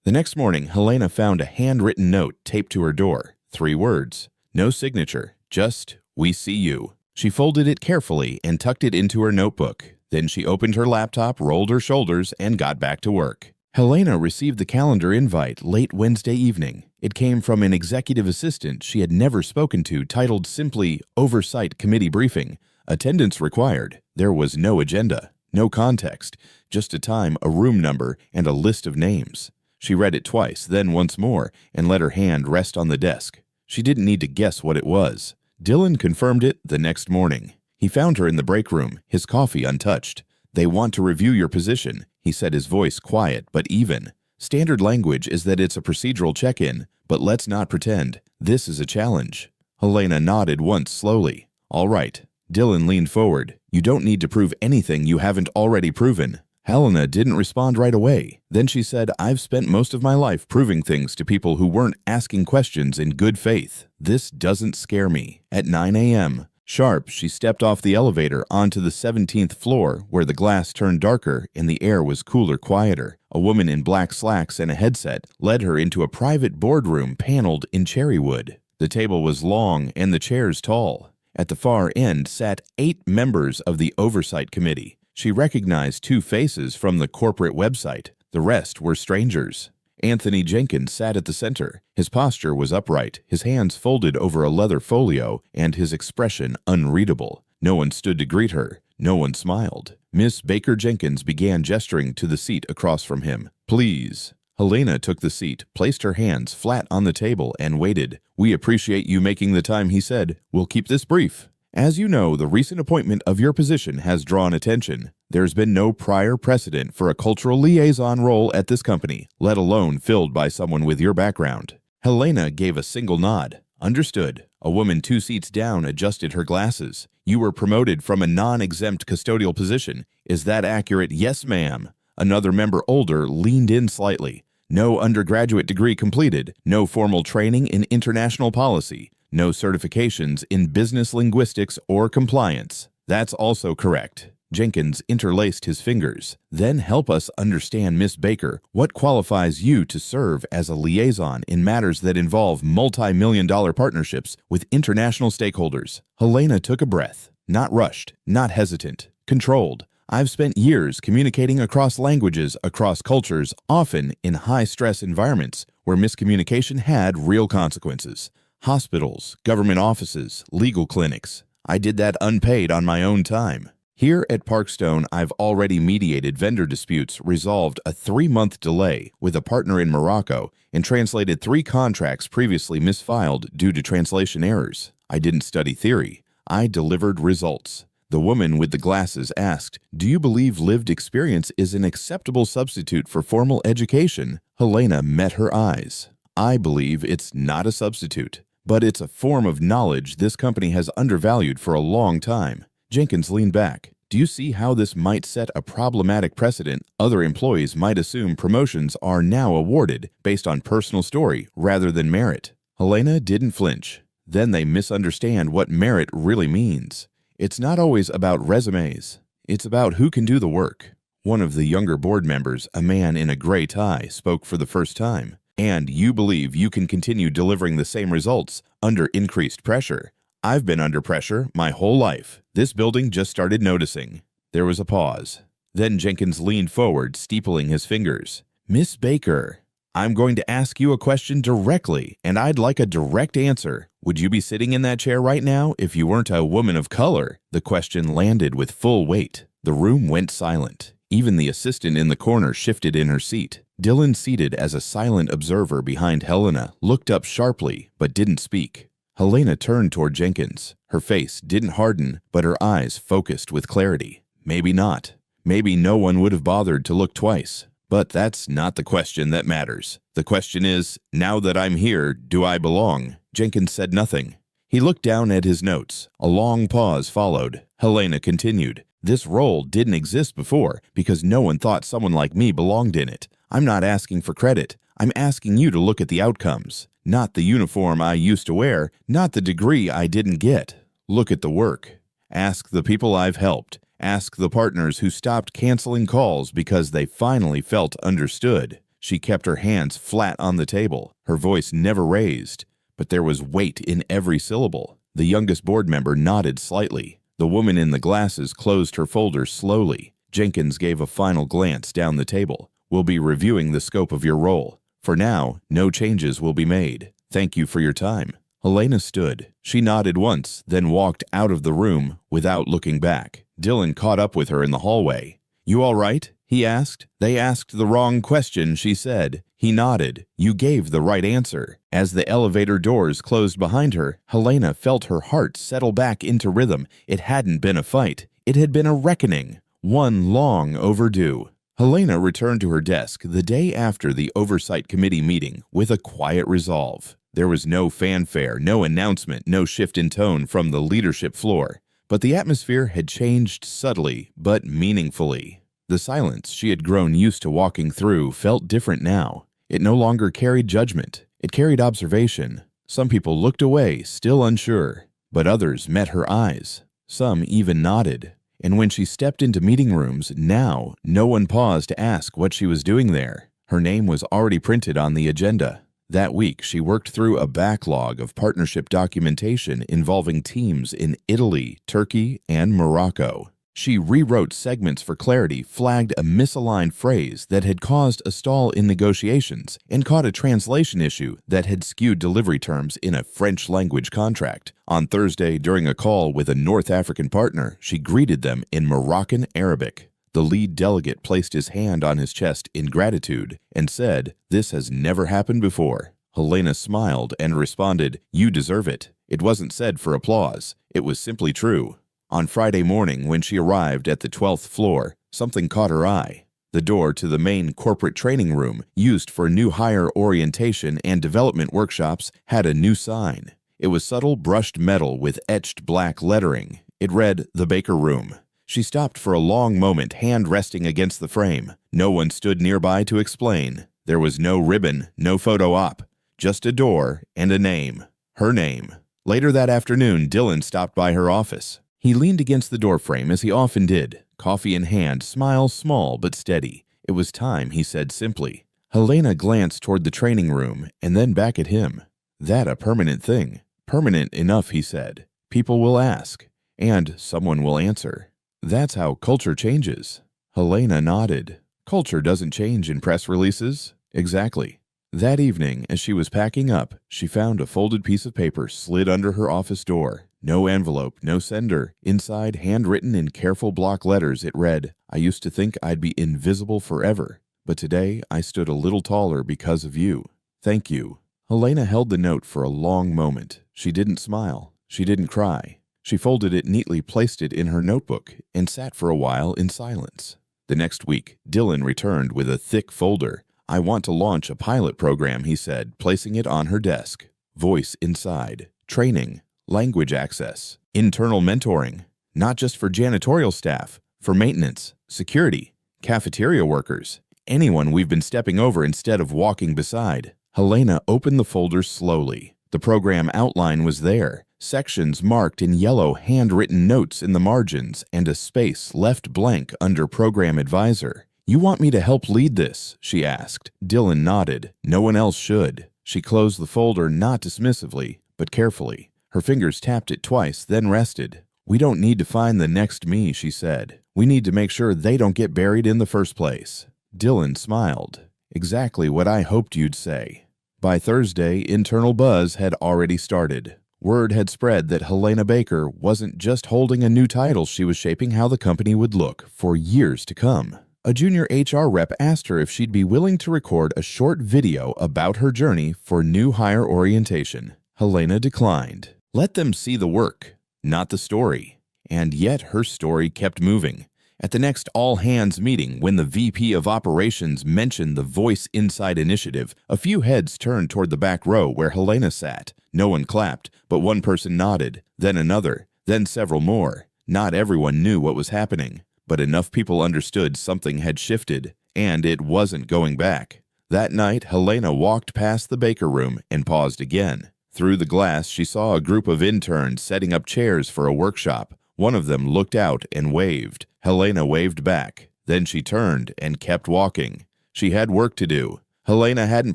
The next morning, Helena found a handwritten note taped to her door. 3 words. No signature, just, "We see you." She folded it carefully and tucked it into her notebook. Then she opened her laptop, rolled her shoulders, and got back to work. Helena received the calendar invite late Wednesday evening. It came from an executive assistant she had never spoken to, titled simply Oversight Committee Briefing. Attendance required. There was no agenda, no context, just a time, a room number, and a list of names. She read it twice, then once more, and let her hand rest on the desk. She didn't need to guess what it was. Dylan confirmed it the next morning. He found her in the break room, his coffee untouched. "They want to review your position," he said, his voice quiet but even. "Standard language is that it's a procedural check-in, but let's not pretend. This is a challenge." Helena nodded once slowly. "All right." Dylan leaned forward. "You don't need to prove anything you haven't already proven." Helena didn't respond right away. Then she said, "I've spent most of my life proving things to people who weren't asking questions in good faith. This doesn't scare me." At 9 a.m. sharp, she stepped off the elevator onto the 17th floor, where the glass turned darker and the air was cooler, quieter. A woman in black slacks and a headset led her into a private boardroom paneled in cherry wood. The table was long and the chairs tall. At the far end sat 8 members of the Oversight Committee. She recognized 2 faces from the corporate website. The rest were strangers. Anthony Jenkins sat at the center. His posture was upright, his hands folded over a leather folio, and his expression unreadable. No one stood to greet her. No one smiled. Miss Baker Jenkins began gesturing to the seat across from him. "Please." Helena took the seat, placed her hands flat on the table, and waited. "We appreciate you making the time," he said. "We'll keep this brief. As you know, the recent appointment of your position has drawn attention. There's been no prior precedent for a cultural liaison role at this company, let alone filled by someone with your background." Helena gave a single nod. "Understood." A woman 2 seats down adjusted her glasses. "You were promoted from a non-exempt custodial position. Is that accurate?" "Yes, ma'am." Another member, older, leaned in slightly. "No undergraduate degree completed. No formal training in international policy. No certifications in business linguistics or compliance." "That's also correct." Jenkins interlaced his fingers. "Then help us understand, Miss Baker, what qualifies you to serve as a liaison in matters that involve multi-million-dollar partnerships with international stakeholders." Helena took a breath. Not rushed, not hesitant, controlled. "I've spent years communicating across languages, across cultures, often in high-stress environments where miscommunication had real consequences. Hospitals, government offices, legal clinics. I did that unpaid on my own time. Here at Parkstone, I've already mediated vendor disputes, resolved a 3-month delay with a partner in Morocco, and translated 3 contracts previously misfiled due to translation errors. I didn't study theory. I delivered results. The woman with the glasses asked, "Do you believe lived experience is an acceptable substitute for formal education?" Helena met her eyes. "I believe it's not a substitute, but it's a form of knowledge this company has undervalued for a long time." Jenkins leaned back. "Do you see how this might set a problematic precedent? Other employees might assume promotions are now awarded based on personal story rather than merit." Helena didn't flinch. "Then they misunderstand what merit really means. It's not always about resumes. It's about who can do the work." One of the younger board members, a man in a gray tie, spoke for the first time. "And you believe you can continue delivering the same results under increased pressure?" "I've been under pressure my whole life. This building just started noticing." There was a pause. Then Jenkins leaned forward, steepling his fingers. "Miss Baker, I'm going to ask you a question directly, and I'd like a direct answer. Would you be sitting in that chair right now if you weren't a woman of color?" The question landed with full weight. The room went silent. Even the assistant in the corner shifted in her seat. Dylan, seated as a silent observer behind Helena, looked up sharply but didn't speak. Helena turned toward Jenkins. Her face didn't harden, but her eyes focused with clarity. Maybe not. Maybe no one would have bothered to look twice. But that's not the question that matters. The question is, now that I'm here, do I belong? Jenkins said nothing. He looked down at his notes. A long pause followed. Helena continued. "This role didn't exist before because no one thought someone like me belonged in it. I'm not asking for credit. I'm asking you to look at the outcomes. Not the uniform I used to wear, not the degree I didn't get. Look at the work. Ask the people I've helped. Ask the partners who stopped canceling calls because they finally felt understood." She kept her hands flat on the table, her voice never raised, but there was weight in every syllable. The youngest board member nodded slightly. The woman in the glasses closed her folder slowly. Jenkins gave a final glance down the table. "We'll be reviewing the scope of your role. For now, no changes will be made. Thank you for your time." Helena stood. She nodded once, then walked out of the room without looking back. Dylan caught up with her in the hallway. "You all right?" he asked. "They asked the wrong question," she said. He nodded. "You gave the right answer." As the elevator doors closed behind her, Helena felt her heart settle back into rhythm. It hadn't been a fight. It had been a reckoning, one long overdue. Helena returned to her desk the day after the Oversight Committee meeting with a quiet resolve. There was no fanfare, no announcement, no shift in tone from the leadership floor. But the atmosphere had changed subtly but meaningfully. The silence she had grown used to walking through felt different now. It no longer carried judgment. It carried observation. Some people looked away, still unsure, but others met her eyes. Some even nodded. And when she stepped into meeting rooms, now no one paused to ask what she was doing there. Her name was already printed on the agenda. That week, she worked through a backlog of partnership documentation involving teams in Italy, Turkey, and Morocco. She rewrote segments for clarity, flagged a misaligned phrase that had caused a stall in negotiations, and caught a translation issue that had skewed delivery terms in a French-language contract. On Thursday, during a call with a North African partner, she greeted them in Moroccan Arabic. The lead delegate placed his hand on his chest in gratitude and said, "This has never happened before." Helena smiled and responded, "You deserve it." It wasn't said for applause. It was simply true. On Friday morning, when she arrived at the 12th floor, something caught her eye. The door to the main corporate training room, used for new hire orientation and development workshops, had a new sign. It was subtle brushed metal with etched black lettering. It read, "The Baker Room." She stopped for a long moment, hand resting against the frame. No one stood nearby to explain. There was no ribbon, no photo op, just a door and a name. Her name. Later that afternoon, Dylan stopped by her office. He leaned against the doorframe as he often did, coffee in hand, smile small but steady. It was time, he said simply. Helena glanced toward the training room and then back at him. "That a permanent thing?" "Permanent enough," he said. "People will ask, and someone will answer." "That's how culture changes." Helena nodded. "Culture doesn't change in press releases." "Exactly." That evening, as she was packing up, she found a folded piece of paper slid under her office door. No envelope, no sender. Inside, handwritten in careful block letters, it read, "I used to think I'd be invisible forever, but today I stood a little taller because of you. Thank you." Helena held the note for a long moment. She didn't smile. She didn't cry. She folded it neatly, placed it in her notebook, and sat for a while in silence. The next week, Dylan returned with a thick folder. "I want to launch a pilot program," he said, placing it on her desk. Voice inside. Training. Language access. Internal mentoring. Not just for janitorial staff, for maintenance, security, cafeteria workers, anyone we've been stepping over instead of walking beside. Helena opened the folder slowly. The program outline was there, sections marked in yellow, handwritten notes in the margins, and a space left blank under Program Advisor. "You want me to help lead this?" she asked. Dylan nodded. "No one else should." She closed the folder not dismissively, but carefully. Her fingers tapped it twice, then rested. "We don't need to find the next me," she said. "We need to make sure they don't get buried in the first place." Dylan smiled. "Exactly what I hoped you'd say." By Thursday, internal buzz had already started. Word had spread that Helena Baker wasn't just holding a new title, she was shaping how the company would look for years to come. A junior HR rep asked her if she'd be willing to record a short video about her journey for new hire orientation. Helena declined. Let them see the work, not the story. And yet her story kept moving. At the next all-hands meeting, when the VP of Operations mentioned the Voice Inside initiative, a few heads turned toward the back row where Helena sat. No one clapped, but one person nodded, then another, then several more. Not everyone knew what was happening, but enough people understood something had shifted, and it wasn't going back. That night, Helena walked past the baker room and paused again. Through the glass, she saw a group of interns setting up chairs for a workshop. One of them looked out and waved. Helena waved back. Then she turned and kept walking. She had work to do. Helena hadn't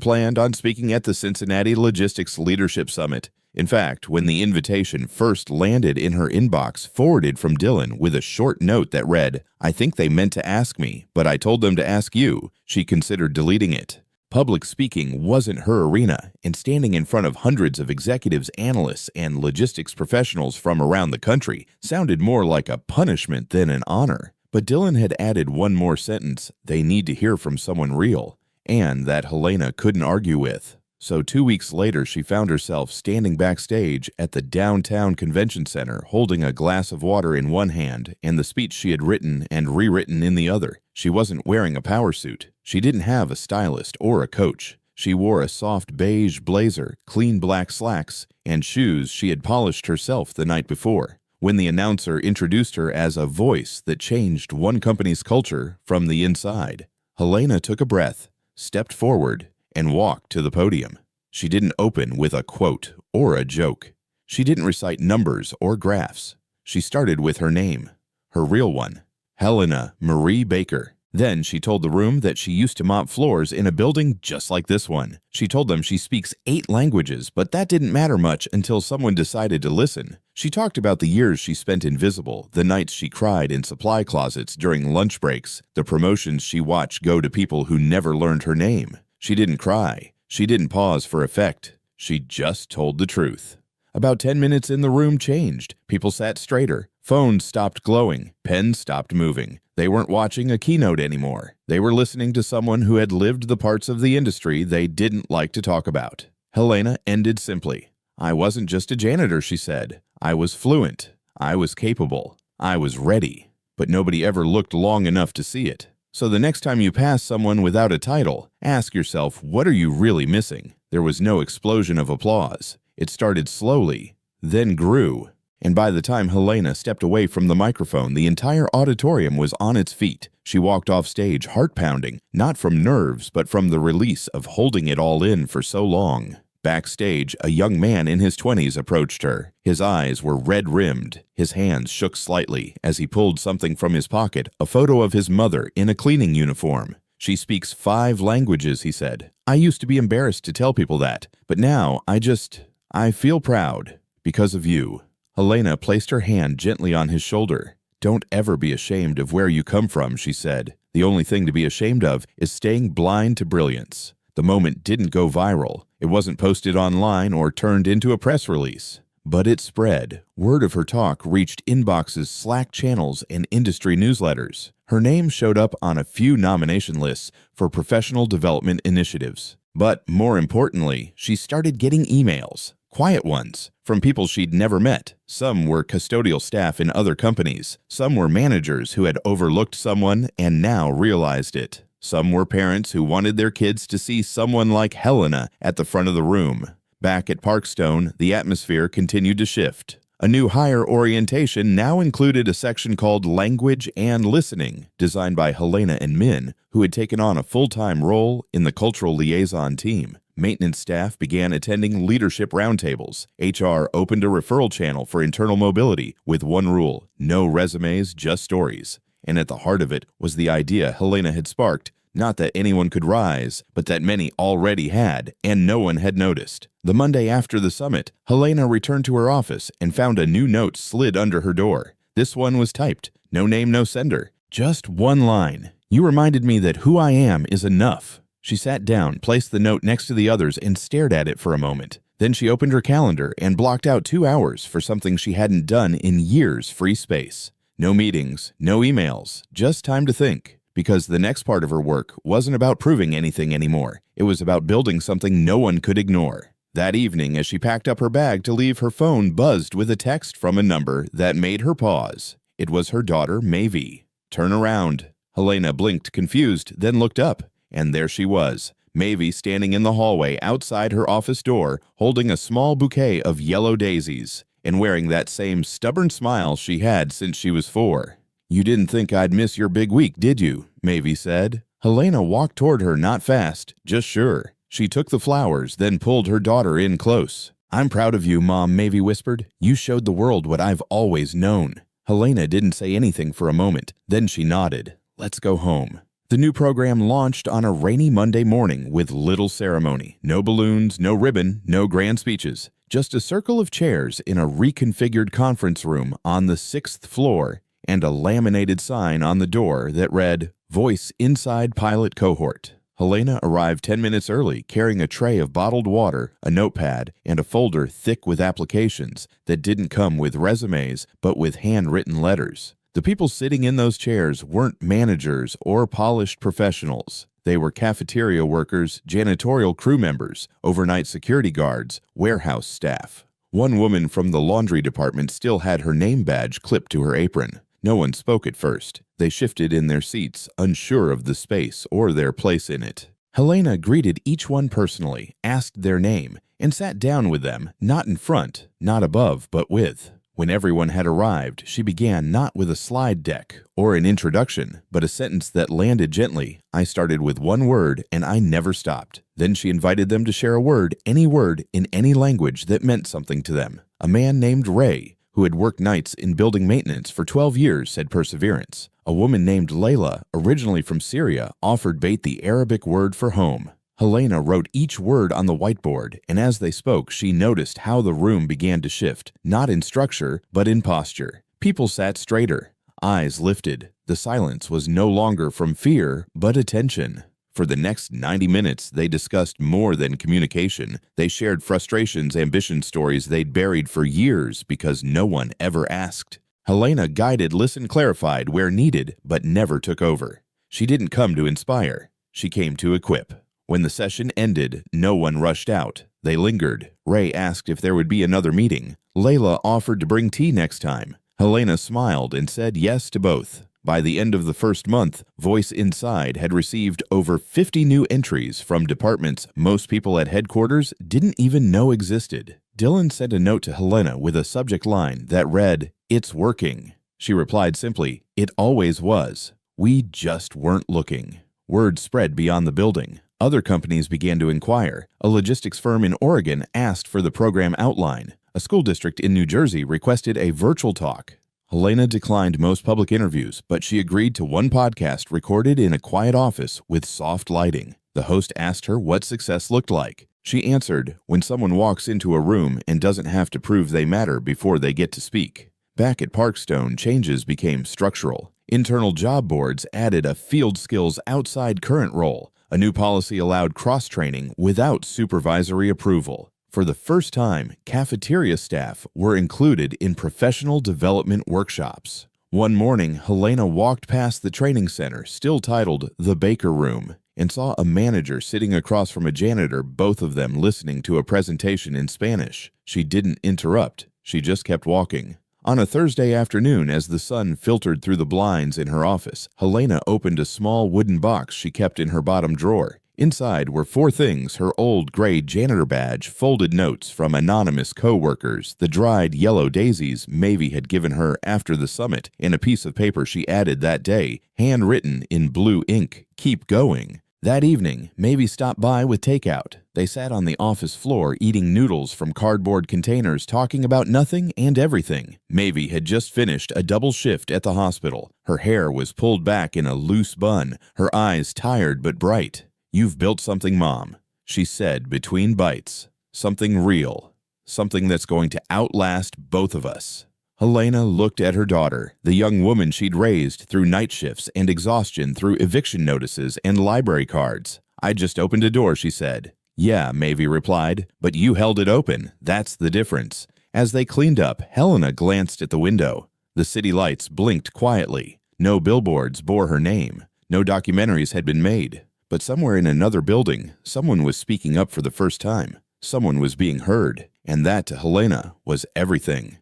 planned on speaking at the Cincinnati Logistics Leadership Summit. In fact, when the invitation first landed in her inbox, forwarded from Dylan with a short note that read, "I think they meant to ask me, but I told them to ask you," she considered deleting it. Public speaking wasn't her arena, and standing in front of hundreds of executives, analysts, and logistics professionals from around the country sounded more like a punishment than an honor. But Dylan had added one more sentence: "They need to hear from someone real," and that Helena couldn't argue with. So 2 weeks later, she found herself standing backstage at the downtown convention center, holding a glass of water in one hand and the speech she had written and rewritten in the other. She wasn't wearing a power suit. She didn't have a stylist or a coach. She wore a soft beige blazer, clean black slacks, and shoes she had polished herself the night before. When the announcer introduced her as a voice that changed one company's culture from the inside, Helena took a breath, stepped forward, and walked to the podium. She didn't open with a quote or a joke. She didn't recite numbers or graphs. She started with her name, her real one, Helena Marie Baker. Then she told the room that she used to mop floors in a building just like this one. She told them she speaks 8 languages, but that didn't matter much until someone decided to listen. She talked about the years she spent invisible, the nights she cried in supply closets during lunch breaks, the promotions she watched go to people who never learned her name. She didn't cry. She didn't pause for effect. She just told the truth. About 10 minutes in, the room changed. People sat straighter. Phones stopped glowing. Pens stopped moving. They weren't watching a keynote anymore. They were listening to someone who had lived the parts of the industry they didn't like to talk about. Helena ended simply. "I wasn't just a janitor," she said. "I was fluent. I was capable. I was ready." But nobody ever looked long enough to see it. So the next time you pass someone without a title, ask yourself, what are you really missing? There was no explosion of applause. It started slowly, then grew. And by the time Helena stepped away from the microphone, the entire auditorium was on its feet. She walked off stage, heart pounding, not from nerves, but from the release of holding it all in for so long. Backstage, a young man in his 20s approached her. His eyes were red-rimmed. His hands shook slightly as he pulled something from his pocket, a photo of his mother in a cleaning uniform. "She speaks 5 languages," he said. "I used to be embarrassed to tell people that, but now I feel proud because of you." Helena placed her hand gently on his shoulder. "Don't ever be ashamed of where you come from," she said. "The only thing to be ashamed of is staying blind to brilliance." The moment didn't go viral. It wasn't posted online or turned into a press release. But it spread. Word of her talk reached inboxes, Slack channels, and industry newsletters. Her name showed up on a few nomination lists for professional development initiatives. But more importantly, she started getting emails, quiet ones, from people she'd never met. Some were custodial staff in other companies. Some were managers who had overlooked someone and now realized it. Some were parents who wanted their kids to see someone like Helena at the front of the room. Back at Parkstone, the atmosphere continued to shift. A new higher orientation now included a section called Language and Listening, designed by Helena and Min, who had taken on a full-time role in the cultural liaison team. Maintenance staff began attending leadership roundtables. HR opened a referral channel for internal mobility with one rule: no resumes, just stories. And at the heart of it was the idea Helena had sparked: not that anyone could rise, but that many already had, and no one had noticed. The Monday after the summit, Helena returned to her office and found a new note slid under her door. This one was typed. No name, no sender. Just one line. "You reminded me that who I am is enough." She sat down, placed the note next to the others, and stared at it for a moment. Then she opened her calendar and blocked out 2 hours for something she hadn't done in years: free space. No meetings, no emails, just time to think. Because the next part of her work wasn't about proving anything anymore. It was about building something no one could ignore. That evening, as she packed up her bag to leave, her phone buzzed with a text from a number that made her pause. It was her daughter, Maeve. "Turn around." Helena blinked, confused, then looked up. And there she was, Maeve, standing in the hallway outside her office door, holding a small bouquet of yellow daisies, and wearing that same stubborn smile she had since she was 4. "You didn't think I'd miss your big week, did you?" Maeve said. Helena walked toward her, not fast, just sure. She took the flowers, then pulled her daughter in close. "I'm proud of you, Mom," Maeve whispered. "You showed the world what I've always known." Helena didn't say anything for a moment. Then she nodded. "Let's go home." The new program launched on a rainy Monday morning with little ceremony. No balloons, no ribbon, no grand speeches. Just a circle of chairs in a reconfigured conference room on the 6th floor, and a laminated sign on the door that read, "Voice Inside Pilot Cohort." Helena arrived 10 minutes early, carrying a tray of bottled water, a notepad, and a folder thick with applications that didn't come with resumes, but with handwritten letters. The people sitting in those chairs weren't managers or polished professionals. They were cafeteria workers, janitorial crew members, overnight security guards, warehouse staff. One woman from the laundry department still had her name badge clipped to her apron. No one spoke at first. They shifted in their seats, unsure of the space or their place in it. Helena greeted each one personally, asked their name, and sat down with them, not in front, not above, but with. When everyone had arrived, she began not with a slide deck or an introduction, but a sentence that landed gently. "I started with one word, and I never stopped." Then she invited them to share a word in any language that meant something to them. A man named Ray, who had worked nights in building maintenance for 12 years, said perseverance. A woman named Layla, originally from Syria, offered bait the Arabic word for home. Helena wrote each word on the whiteboard, and as they spoke, she noticed how the room began to shift, not in structure, but in posture. People sat straighter, eyes lifted. The silence was no longer from fear, but attention. For the next 90 minutes, they discussed more than communication. They shared frustrations, ambition stories they'd buried for years because no one ever asked. Helena guided, listened, clarified where needed, but never took over. She didn't come to inspire. She came to equip. When the session ended, no one rushed out. They lingered. Ray asked if there would be another meeting. Layla offered to bring tea next time. Helena smiled and said yes to both. By the end of the first month, Voice Inside had received over 50 new entries from departments most people at headquarters didn't even know existed. Dylan sent a note to Helena with a subject line that read, "It's working." She replied simply, "It always was. We just weren't looking." Word spread beyond the building. Other companies began to inquire. A logistics firm in Oregon asked for the program outline. A school district in New Jersey requested a virtual talk. Helena declined most public interviews, but she agreed to one podcast recorded in a quiet office with soft lighting. The host asked her what success looked like. She answered, "When someone walks into a room and doesn't have to prove they matter before they get to speak." Back at Parkstone, changes became structural. Internal job boards added a field skills outside current role. A new policy allowed cross-training without supervisory approval. For the first time, cafeteria staff were included in professional development workshops. One morning, Helena walked past the training center, still titled The Baker Room. and saw a manager sitting across from a janitor, both of them listening to a presentation in Spanish. She didn't interrupt. She just kept walking. On a Thursday afternoon, as the sun filtered through the blinds in her office, Helena opened a small wooden box she kept in her bottom drawer. Inside were 4 things: her old gray janitor badge, folded notes from anonymous co-workers, the dried yellow daisies Mavie had given her after the summit, and a piece of paper she added that day, handwritten in blue ink, "Keep going." That evening, Mavie stopped by with takeout. They sat on the office floor eating noodles from cardboard containers, talking about nothing and everything. Mavie had just finished a double shift at the hospital. Her hair was pulled back in a loose bun, her eyes tired but bright. "You've built something, Mom," she said between bites. "Something real. Something that's going to outlast both of us." Helena looked at her daughter, the young woman she'd raised through night shifts and exhaustion, through eviction notices and library cards. "I just opened a door," she said. "Yeah," Mavie replied, "but you held it open. That's the difference." As they cleaned up, Helena glanced at the window. The city lights blinked quietly. No billboards bore her name. No documentaries had been made. But somewhere in another building, someone was speaking up for the first time. Someone was being heard, and that to Helena was everything.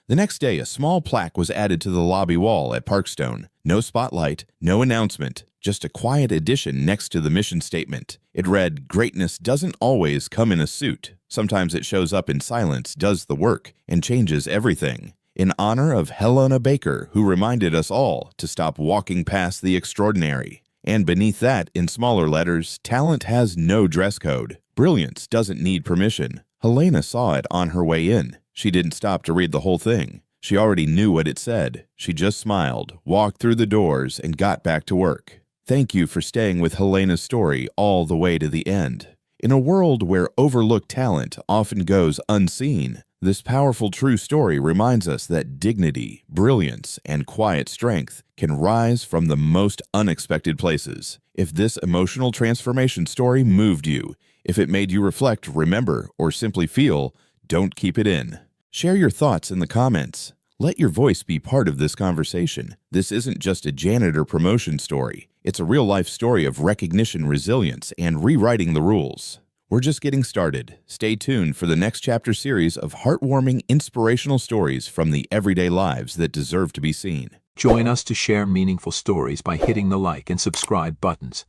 The next day, a small plaque was added to the lobby wall at Parkstone. No spotlight, no announcement, just a quiet addition next to the mission statement. It read, "Greatness doesn't always come in a suit. Sometimes it shows up in silence, does the work, and changes everything. In honor of Helena Baker, who reminded us all to stop walking past the extraordinary." And beneath that, in smaller letters, "Talent has no dress code. Brilliance doesn't need permission." Helena saw it on her way in. She didn't stop to read the whole thing. She already knew what it said. She just smiled, walked through the doors, and got back to work. Thank you for staying with Helena's story all the way to the end. In a world where overlooked talent often goes unseen, this powerful true story reminds us that dignity, brilliance, and quiet strength can rise from the most unexpected places. If this emotional transformation story moved you, if it made you reflect, remember, or simply feel, don't keep it in. Share your thoughts in the comments. Let your voice be part of this conversation. This isn't just a janitor promotion story. It's a real-life story of recognition, resilience, and rewriting the rules. We're just getting started. Stay tuned for the next chapter series of heartwarming, inspirational stories from the everyday lives that deserve to be seen. Join us to share meaningful stories by hitting the like and subscribe buttons.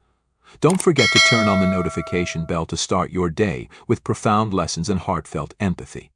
Don't forget to turn on the notification bell to start your day with profound lessons and heartfelt empathy.